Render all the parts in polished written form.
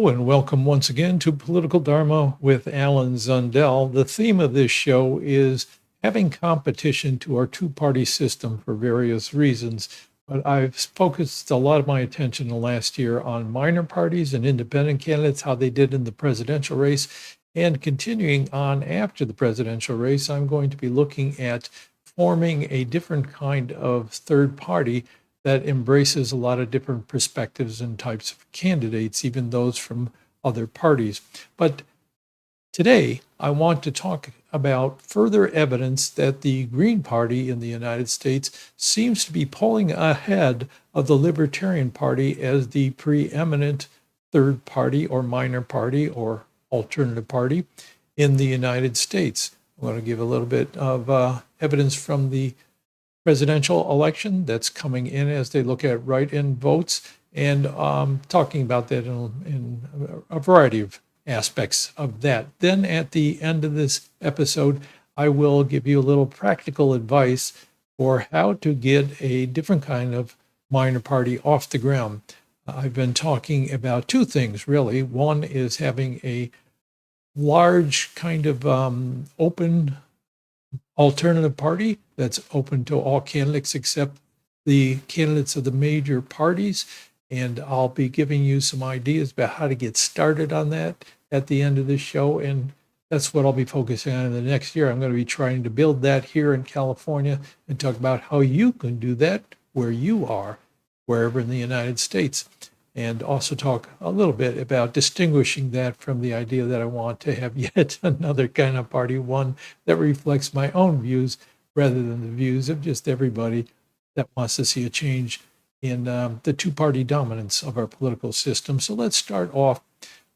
Hello and welcome once again to Political Dharma with Alan Zundel. The theme of this show is having competition to our two-party system for various reasons. But I've focused a lot of my attention the last year on minor parties and independent candidates, how they did in the presidential race. And continuing on after the presidential race, I'm going to be looking at forming a different kind of third party that embraces a lot of different perspectives and types of candidates, even those from other parties. But today, I want to talk about further evidence that the Green Party in the United States seems to be pulling ahead of the Libertarian Party as the preeminent third party or minor party or alternative party in the United States. I want to give a little bit of evidence from the presidential election that's coming in as they look at write-in votes, and talking about that in a variety of aspects of that. Then at the end of this episode, I will give you a little practical advice for how to get a different kind of minor party off the ground. I've been talking about two things, really. One is having a large kind of open alternative party that's open to all candidates except the candidates of the major parties. And I'll be giving you some ideas about how to get started on that at the end of this show. And that's what I'll be focusing on in the next year. I'm going to be trying to build that here in California and talk about how you can do that where you are, wherever in the United States. And also talk a little bit about distinguishing that from the idea that I want to have yet another kind of party, one that reflects my own views rather than the views of just everybody that wants to see a change in the two-party dominance of our political system. So let's start off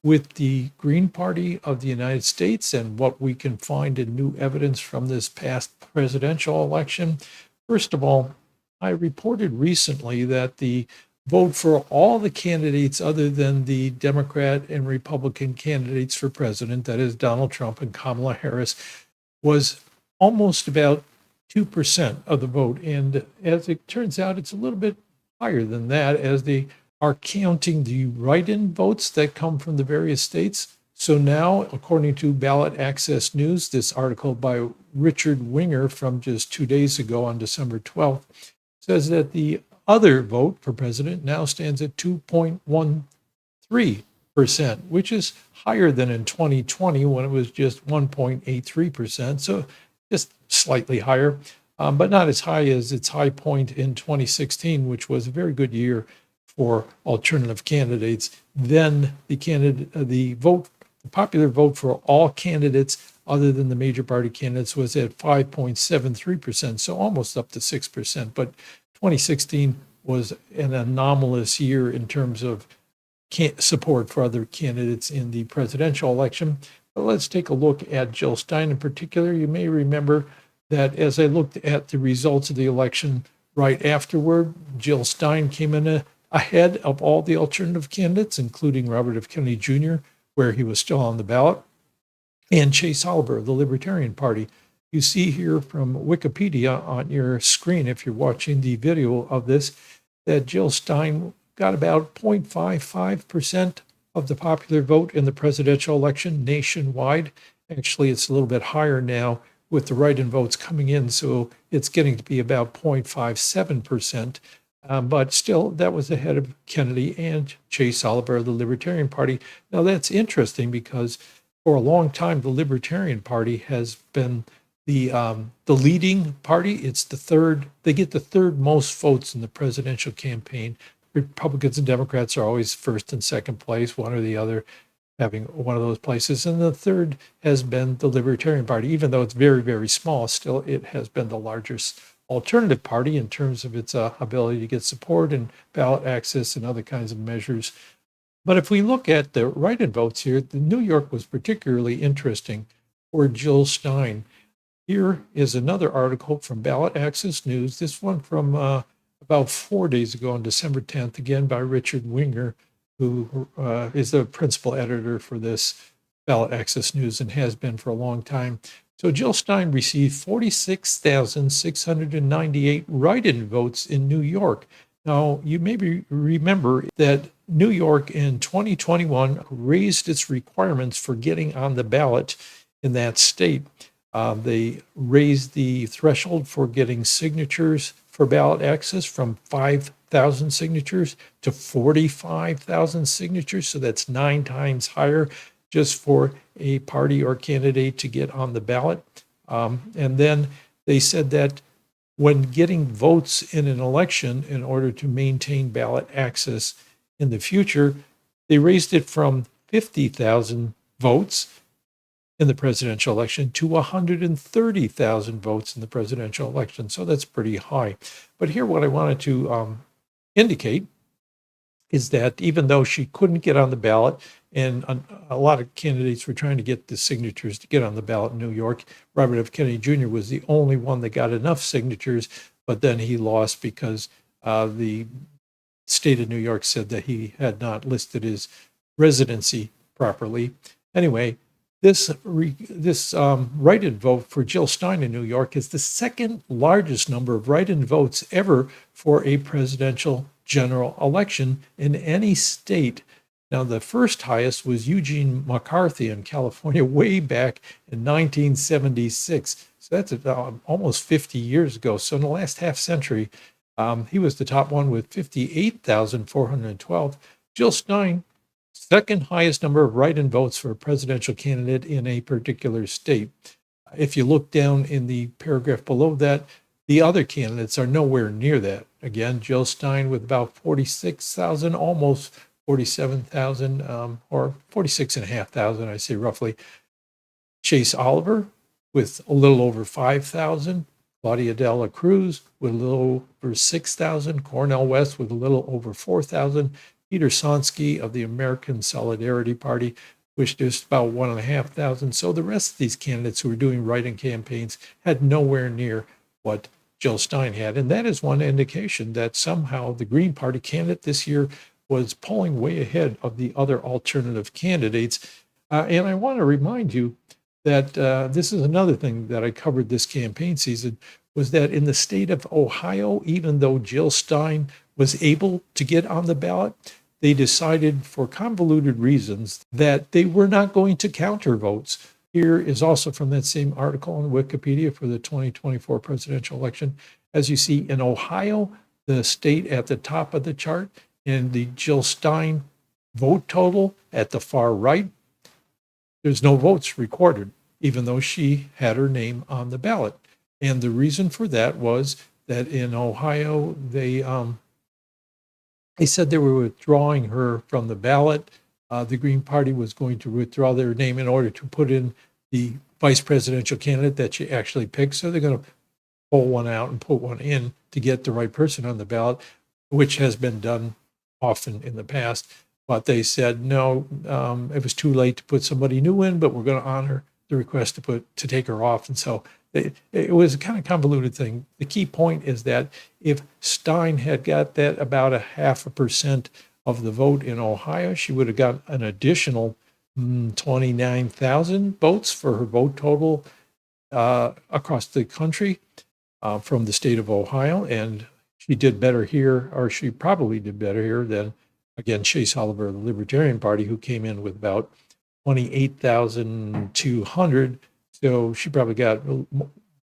with the Green Party of the United States and what we can find in new evidence from this past presidential election. First of all, I reported recently that the vote for all the candidates other than the Democrat and Republican candidates for president, that is Donald Trump and Kamala Harris, was almost about 2% of the vote. And as it turns out, it's a little bit higher than that as they are counting the write-in votes that come from the various states. So now, according to Ballot Access News, this article by Richard Winger from just 2 days ago on December 12th, says that the other vote for president now stands at 2.13%, which is higher than in 2020 when it was just 1.83%. So just slightly higher, but not as high as its high point in 2016, which was a very good year for alternative candidates. Then the popular vote for all candidates other than the major party candidates was at 5.73%, so almost up to 6%. But 2016 was an anomalous year in terms of support for other candidates in the presidential election. But let's take a look at Jill Stein in particular. You may remember that as I looked at the results of the election right afterward, Jill Stein came in ahead of all the alternative candidates, including Robert F. Kennedy Jr., where he was still on the ballot, and Chase Oliver of the Libertarian Party. You see here from Wikipedia on your screen, if you're watching the video of this, that Jill Stein got about 0.55% of the popular vote in the presidential election nationwide. Actually, it's a little bit higher now with the write-in votes coming in, so it's getting to be about 0.57%. But still, that was ahead of Kennedy and Chase Oliver of the Libertarian Party. Now, that's interesting because for a long time, the Libertarian Party has been the leading party. It's the third. They get the third most votes in the presidential campaign. Republicans and Democrats are always first and second place, one or the other having one of those places. And the third has been the Libertarian Party. Even though it's very, very small, still it has been the largest alternative party in terms of its ability to get support and ballot access and other kinds of measures. But if we look at the write-in votes here, the New York was particularly interesting for Jill Stein. Here is another article from Ballot Access News, this one from about 4 days ago on December 10th, again by Richard Winger, who is the principal editor for this Ballot Access News and has been for a long time. So Jill Stein received 46,698 write-in votes in New York. Now, you maybe remember that New York in 2021 raised its requirements for getting on the ballot in that state. They raised the threshold for getting signatures for ballot access from 5,000 signatures to 45,000 signatures. So that's 9 times higher just for a party or candidate to get on the ballot. And then they said that when getting votes in an election in order to maintain ballot access in the future, they raised it from 50,000 votes in the presidential election to 130,000 votes in the presidential election. So that's pretty high. But here, what I wanted to indicate is that even though she couldn't get on the ballot, and a lot of candidates were trying to get the signatures to get on the ballot in New York, Robert F. Kennedy Jr. was the only one that got enough signatures, but then he lost because the state of New York said that he had not listed his residency properly. Anyway, this write-in vote for Jill Stein in New York is the second largest number of write-in votes ever for a presidential general election in any state. Now, the first highest was Eugene McCarthy in California way back in 1976. So that's almost 50 years ago. So in the last half century, he was the top one with 58,412. Jill Stein, second highest number of write-in votes for a presidential candidate in a particular state. If you look down in the paragraph below that, the other candidates are nowhere near that. Again, Jill Stein with about 46,000, almost 47,000, or 46,500, I say roughly. Chase Oliver with a little over 5,000. Claudia de la Cruz with a little over 6,000. Cornel West with a little over 4,000. Peter Sonsky of the American Solidarity Party, which is about 1,500. So the rest of these candidates who were doing write-in campaigns had nowhere near what Jill Stein had. And that is one indication that somehow the Green Party candidate this year was polling way ahead of the other alternative candidates. And I want to remind you that this is another thing that I covered this campaign season, was that in the state of Ohio, even though Jill Stein was able to get on the ballot, they decided for convoluted reasons that they were not going to count her votes. Here is also from that same article on Wikipedia for the 2024 presidential election. As you see, in Ohio, the state at the top of the chart, and the Jill Stein vote total at the far right, there's no votes recorded, even though she had her name on the ballot. And the reason for that was that in Ohio, they said they were withdrawing her from the ballot. The Green Party was going to withdraw their name in order to put in the vice presidential candidate that she actually picked. So they're going to pull one out and put one in to get the right person on the ballot, which has been done often in the past. But they said, no, it was too late to put somebody new in, but we're going to honor the request to take her off. And so it was a kind of convoluted thing. The key point is that if Stein had got that about 0.5% of the vote in Ohio, she would have got an additional 29,000 votes for her vote total across the country from the state of Ohio. And she did better here, or she probably did better here than, again, Chase Oliver of the Libertarian Party, who came in with about 28,200. So she probably got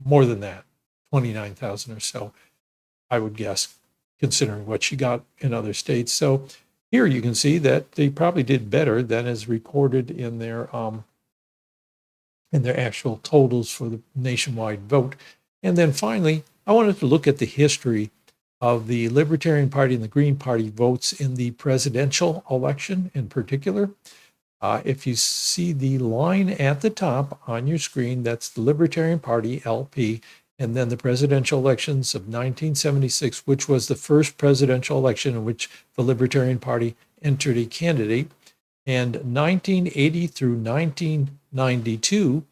more than that, 29,000 or so, I would guess, considering what she got in other states. So here you can see that they probably did better than is recorded in their actual totals for the nationwide vote. And then finally, I wanted to look at the history of the Libertarian Party and the Green Party votes in the presidential election in particular. If you see the line at the top on your screen, that's the Libertarian Party, LP, and then the presidential elections of 1976, which was the first presidential election in which the Libertarian Party entered a candidate. And 1980 through 1992,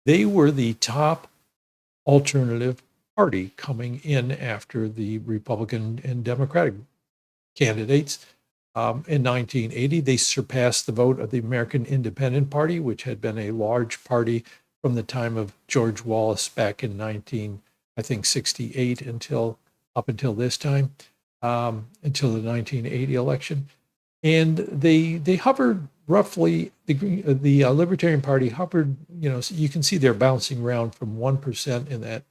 they were the top alternative party coming in after the Republican and Democratic candidates. In 1980, they surpassed the vote of the American Independent Party, which had been a large party from the time of George Wallace back in 1968 until this time, until the 1980 election. And they hovered roughly, the Libertarian Party hovered, so you can see they're bouncing around from 1% in that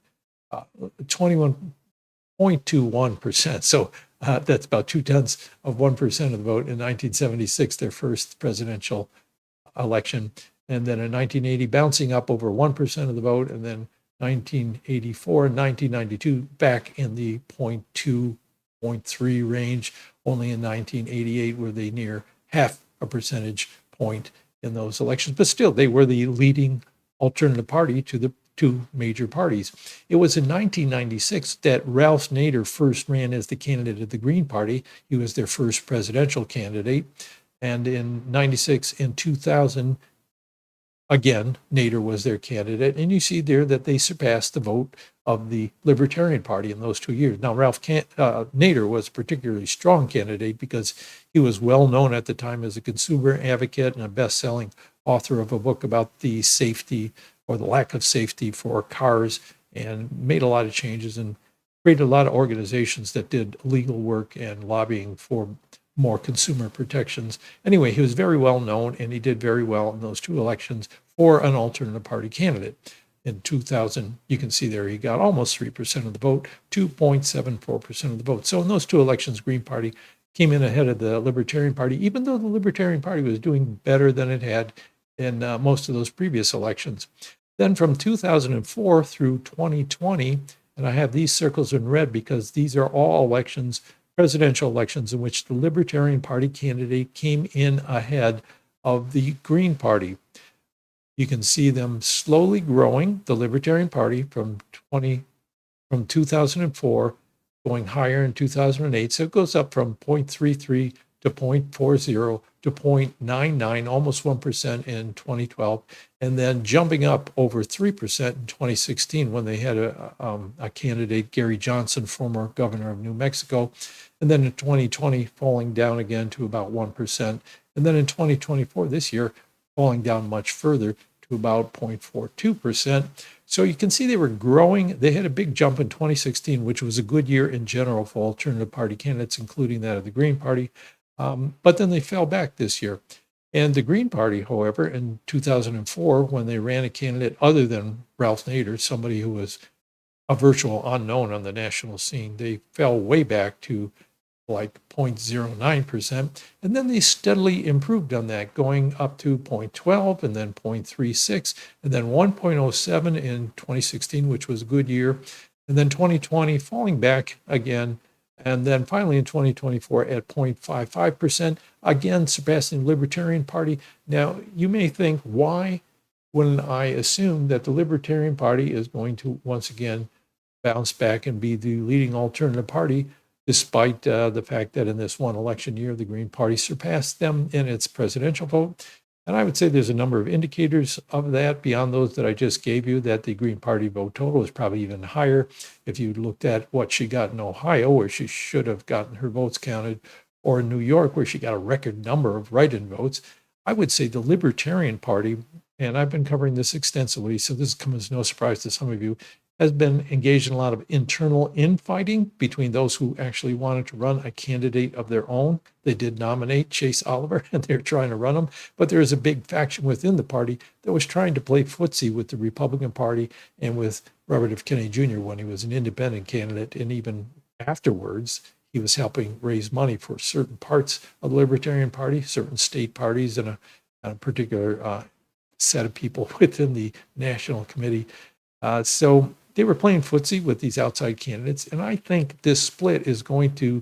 21.21%. So that's about 0.2% of 1% of the vote in 1976, their first presidential election. And then in 1980, bouncing up over 1% of the vote. And then 1984 and 1992, back in the 0.2, 0.3 range. Only in 1988 were they near half a percentage point in those elections. But still, they were the leading alternative party to the two major parties. It was in 1996 that Ralph Nader first ran as the candidate of the Green Party. He was their first presidential candidate. And in 96 and 2000, again, Nader was their candidate. And you see there that they surpassed the vote of the Libertarian Party in those 2 years. Now, Nader was a particularly strong candidate because he was well known at the time as a consumer advocate and a best-selling author of a book about the safety or the lack of safety for cars, and made a lot of changes and created a lot of organizations that did legal work and lobbying for more consumer protections. Anyway, he was very well known, and he did very well in those two elections for an alternative party candidate. In 2000, you can see there he got almost 3% of the vote, 2.74% of the vote. So in those two elections, Green Party came in ahead of the Libertarian Party, even though the Libertarian Party was doing better than it had in most of those previous elections. Then from 2004 through 2020, and I have these circles in red because these are all elections, presidential elections, in which the Libertarian Party candidate came in ahead of the Green Party. You can see them slowly growing, the Libertarian Party from 2004, going higher in 2008. So it goes up from 0.33 to 0.40 to 0.99, almost 1% in 2012, and then jumping up over 3% in 2016 when they had a candidate, Gary Johnson, former governor of New Mexico, and then in 2020 falling down again to about 1%, and then in 2024, this year, falling down much further to about 0.42%. So you can see they were growing. They had a big jump in 2016, which was a good year in general for alternative party candidates, including that of the Green Party. But then they fell back this year. And the Green Party, however, in 2004, when they ran a candidate other than Ralph Nader, somebody who was a virtual unknown on the national scene, they fell way back to like 0.09%. And then they steadily improved on that, going up to 0.12 and then 0.36 and then 1.07 in 2016, which was a good year. And then 2020 falling back again. And then finally in 2024 at 0.55%, again surpassing the Libertarian Party. Now, you may think, why when I assume that the Libertarian Party is going to once again bounce back and be the leading alternative party, despite the fact that in this one election year, the Green Party surpassed them in its presidential vote. And I would say there's a number of indicators of that beyond those that I just gave you, that the Green Party vote total is probably even higher. If you looked at what she got in Ohio, where she should have gotten her votes counted, or in New York, where she got a record number of write-in votes, I would say the Libertarian Party, and I've been covering this extensively, so this comes as no surprise to some of you, has been engaged in a lot of internal infighting between those who actually wanted to run a candidate of their own. They did nominate Chase Oliver, and they're trying to run him. But there is a big faction within the party that was trying to play footsie with the Republican Party and with Robert F. Kennedy Jr. when he was an independent candidate. And even afterwards, he was helping raise money for certain parts of the Libertarian Party, certain state parties, and a particular set of people within the National Committee. So they were playing footsie with these outside candidates. And I think this split is going to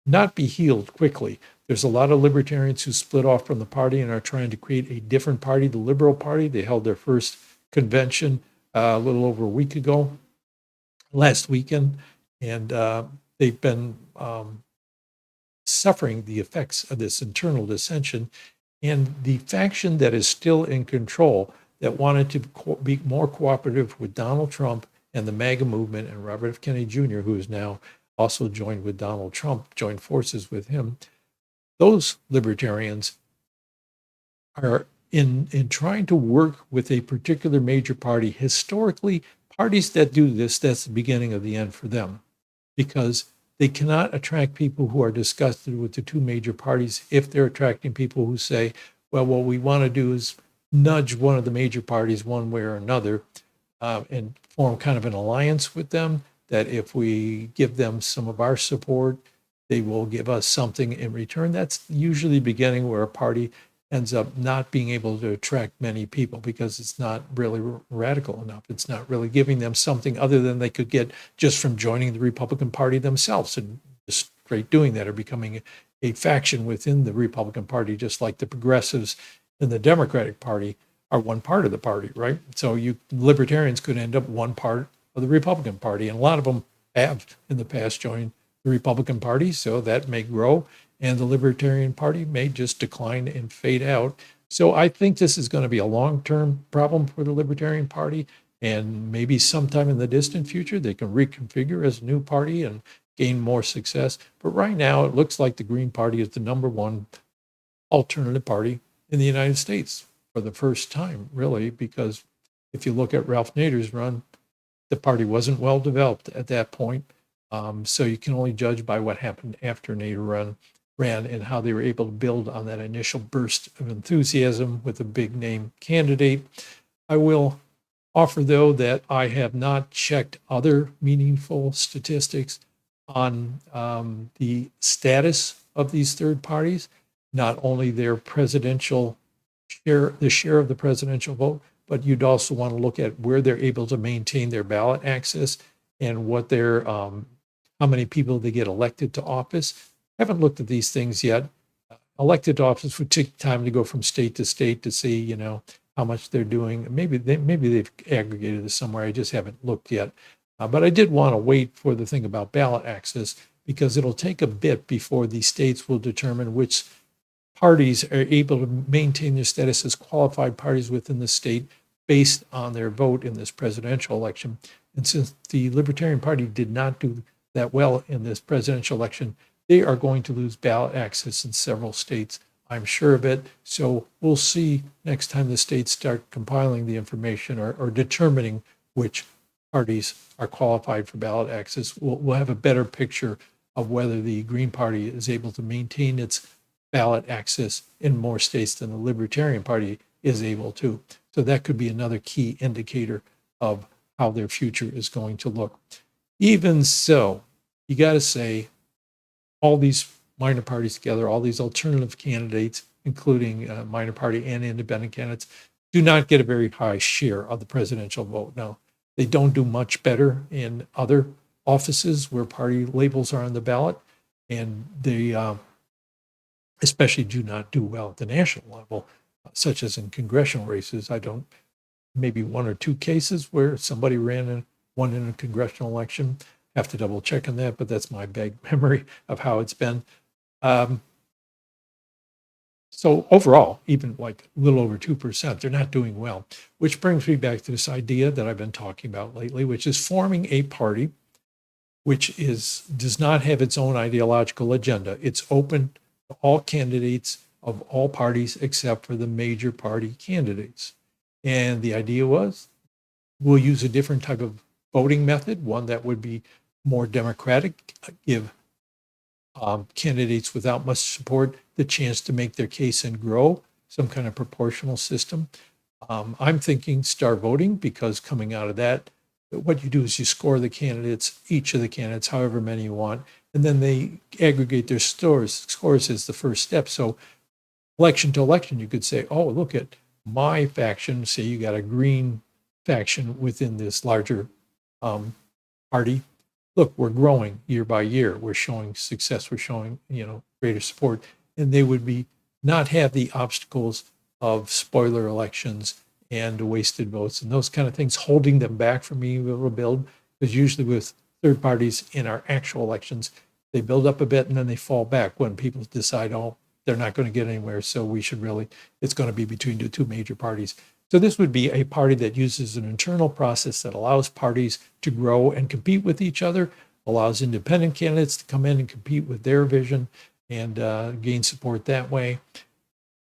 not be healed quickly. There's a lot of libertarians who split off from the party and are trying to create a different party, the Liberal Party. They held their first convention a little over a week ago, last weekend. And they've been suffering the effects of this internal dissension. And the faction that is still in control, that wanted to be more cooperative with Donald Trump and the MAGA movement and Robert F. Kennedy Jr., who is now also joined with Donald Trump, joined forces with him. Those libertarians are in trying to work with a particular major party. Historically, parties that do this, that's the beginning of the end for them, because they cannot attract people who are disgusted with the two major parties if they're attracting people who say, well, what we want to do is nudge one of the major parties one way or another, and form kind of an alliance with them, that if we give them some of our support, they will give us something in return. That's usually beginning where a party ends up not being able to attract many people because it's not really radical enough. It's not really giving them something other than they could get just from joining the Republican Party themselves and just straight doing that, or becoming a faction within the Republican Party, just like the progressives in the Democratic Party are one part of the party, right? So libertarians could end up one part of the Republican Party, and a lot of them have in the past joined the Republican Party, so that may grow, and the Libertarian Party may just decline and fade out. So I think this is going to be a long-term problem for the Libertarian Party, and maybe sometime in the distant future they can reconfigure as a new party and gain more success. But right now it looks like the Green Party is the number one alternative party in the United States for the first time, really, because if you look at Ralph Nader's run, the party wasn't well developed at that point. So you can only judge by what happened after Nader ran and how they were able to build on that initial burst of enthusiasm with a big name candidate. I will offer, though, that I have not checked other meaningful statistics on the status of these third parties, not only their presidential share, the share of the presidential vote, but you'd also want to look at where they're able to maintain their ballot access and what their how many people they get elected to office. I haven't looked at these things yet. Elected to office would take time to go from state to state to see, how much they're doing. Maybe they've aggregated this somewhere. I just haven't looked yet. But I did want to wait for the thing about ballot access, because it'll take a bit before the states will determine which parties are able to maintain their status as qualified parties within the state based on their vote in this presidential election. And since the Libertarian Party did not do that well in this presidential election, they are going to lose ballot access in several states. I'm sure of it. So we'll see next time the states start compiling the information or determining which parties are qualified for ballot access. We'll have a better picture of whether the Green Party is able to maintain its ballot access in more states than the Libertarian Party is able to. So that could be another key indicator of how their future is going to look. Even so, you got to say, all these minor parties together, all these alternative candidates, including minor party and independent candidates, do not get a very high share of the presidential vote. Now, they don't do much better in other offices where party labels are on the ballot, and they especially do not do well at the national level, such as in congressional races. Maybe one or two cases where somebody won in a congressional election. Have to double check on that, but that's my vague memory of how it's been. So overall, even like a little over 2%, they're not doing well, which brings me back to this idea that I've been talking about lately, which is forming a party which does not have its own ideological agenda. It's open to all candidates of all parties except for the major party candidates. And the idea was, we'll use a different type of voting method, one that would be more democratic, give candidates without much support the chance to make their case and grow, some kind of proportional system. I'm thinking star voting, because coming out of that, what you do is you score the candidates, each of the candidates, however many you want, and then they aggregate their scores as the first step. So election to election, you could say, oh, look at my faction. Say you got a green faction within this larger party. Look, we're growing year by year. We're showing success. We're showing, greater support. And they would not have the obstacles of spoiler elections and wasted votes and those kind of things holding them back from being able to build. Because usually with third parties in our actual elections, they build up a bit and then they fall back when people decide, oh, they're not going to get anywhere. So it's going to be between the two major parties. So this would be a party that uses an internal process that allows parties to grow and compete with each other, allows independent candidates to come in and compete with their vision and gain support that way.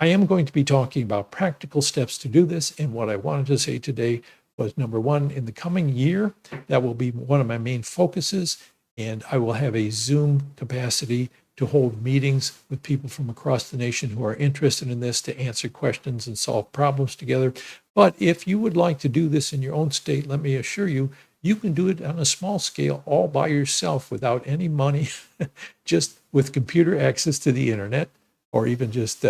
I am going to be talking about practical steps to do this. And what I wanted to say today was, number one, in the coming year, that will be one of my main focuses. and I will have a Zoom capacity to hold meetings with people from across the nation who are interested in this to answer questions and solve problems together. But if you would like to do this in your own state, let me assure you, you can do it on a small scale all by yourself without any money, just with computer access to the internet, or even just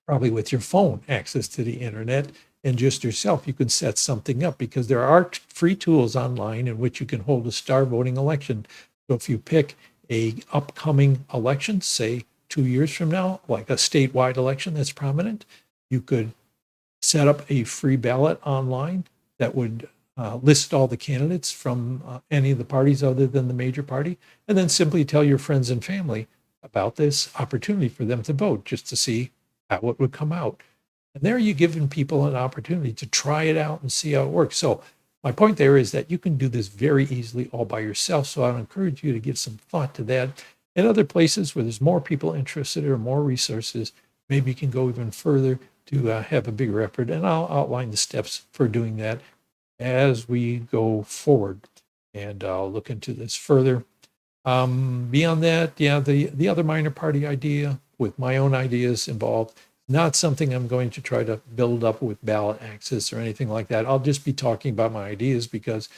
probably with your phone access to the internet, and just yourself, you can set something up, because there are free tools online in which you can hold a star voting election. So if you pick a upcoming election, say 2 years from now, like a statewide election that's prominent, you could set up a free ballot online that would list all the candidates from any of the parties other than the major party, and then simply tell your friends and family about this opportunity for them to vote, just to see how it would come out. And there you're giving people an opportunity to try it out and see how it works. So my point there is that you can do this very easily all by yourself. So I would encourage you to give some thought to that. In other places where there's more people interested or more resources, maybe you can go even further to have a bigger effort. And I'll outline the steps for doing that as we go forward. And I'll look into this further. Beyond that, yeah, the other minor party idea with my own ideas involved, not something I'm going to try to build up with ballot access or anything like that. I'll just be talking about my ideas because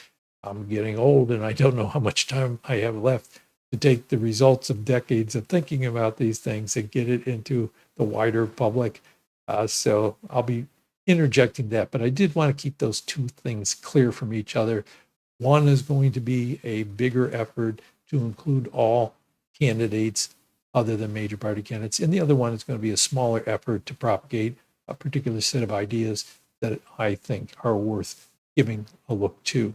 I'm getting old and I don't know how much time I have left to take the results of decades of thinking about these things and get it into the wider public. So I'll be interjecting that, but I did want to keep those two things clear from each other. One is going to be a bigger effort to include all candidates other than major party candidates. And the other one is going to be a smaller effort to propagate a particular set of ideas that I think are worth giving a look to.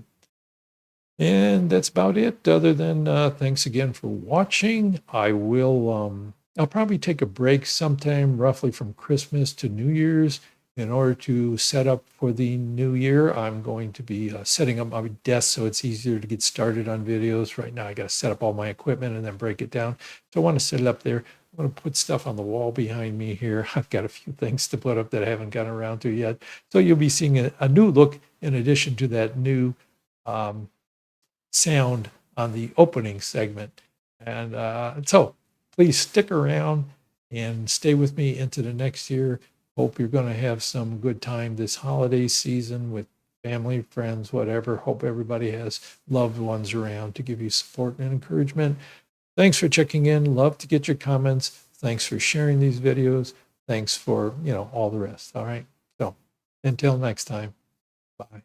And that's about it, other than thanks again for watching. I'll probably take a break sometime roughly from Christmas to New Year's. In order to set up for the new year, I'm going to be setting up my desk so it's easier to get started on videos. Right now, I got to set up all my equipment and then break it down. So I want to set it up there. I want to put stuff on the wall behind me here. I've got a few things to put up that I haven't gotten around to yet. So you'll be seeing a new look in addition to that new sound on the opening segment. And so please stick around and stay with me into the next year. Hope you're going to have some good time this holiday season with family, friends, whatever. Hope everybody has loved ones around to give you support and encouragement. Thanks for checking in. Love to get your comments. Thanks for sharing these videos. Thanks for, all the rest. All right. So until next time, bye.